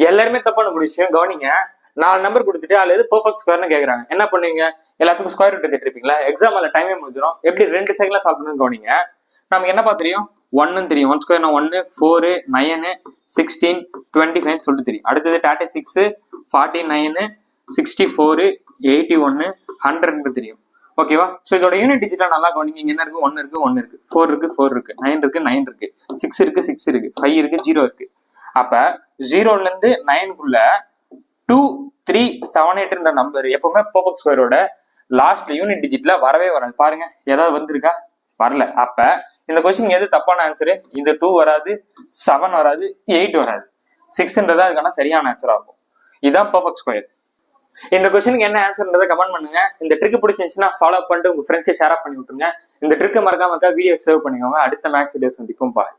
எல்லாருமே தப்பான ஒரு விஷயம் கவனிங்க. 4 நம்பர் கொடுத்துட்டு அதுல எது பெர்ஃபெக்ட் ஸ்கொயர்னு கேக்குறாங்க. என்ன பண்ணுவீங்க? எல்லாத்துக்கும் ஸ்கொயர் ரூட் கேட்டிருப்பீங்களா? எக்ஸாம்ல டைமே முடிஞ்சிடும். எப்படி 2 செகண்ட்ல சால்வ் பண்ணுன்னு கவனிங்க. நமக்கு என்னப்பா தெரியும்? 1 தெரியும். 1 ஸ்கொயர் 1, 4, 9, 16, 25 சொல்லிட்டு தெரியும். அடுத்தது 36, 49, 64, 81, 100 தெரியும். ஓகேவா? சோ இதோட யூனிட் டிஜிட்டா நல்லா கவனிங்க. இங்க என்ன இருக்கு? 1 இருக்கு, 1 இருக்கு, 4 இருக்கு, 4 இருக்கு, 9 இருக்கு, 9 இருக்கு, 6 இருக்கு, 6 இருக்கு, 5 இருக்கு, 0 இருக்கு. அப்ப 0ல இருந்து 9குள்ள 2, 3, 7, 8 நம்பர் எப்பவுமே பெர்ஃபெக்ட் ஸ்கொயரோட லாஸ்ட் யூனிட் டிஜிட்ல வரவே வராது. பாருங்க, ஏதாவது வந்திருக்கா? வரல. அப்ப இந்த கொஸ்டின் எது தப்பான ஆன்சரு? இந்த 2 வராது, 7 வராது, 8 வராது. 6ன்றது அதுக்கான சரியான ஆன்சரா இருக்கும். இதுதான் பெர்ஃபெக்ட் ஸ்கொயர். இந்த கொஸ்டினுக்கு என்ன ஆன்சர்ன்றதை கமெண்ட் பண்ணுங்க. இந்த ட்ரிக் பிடிச்சிருந்துச்சுன்னா ஃபாலோ பண்ணிட்டு உங்க ஃப்ரெண்ட்ஸ் ஷேர் பண்ணி விட்டுருங்க. இந்த ட்ரிக்கை மறக்காம வீடியோ சேவ் பண்ணிக்கோங்க. அடுத்த மேக்ஸ் வீடியோ சந்திப்போம். பாய்.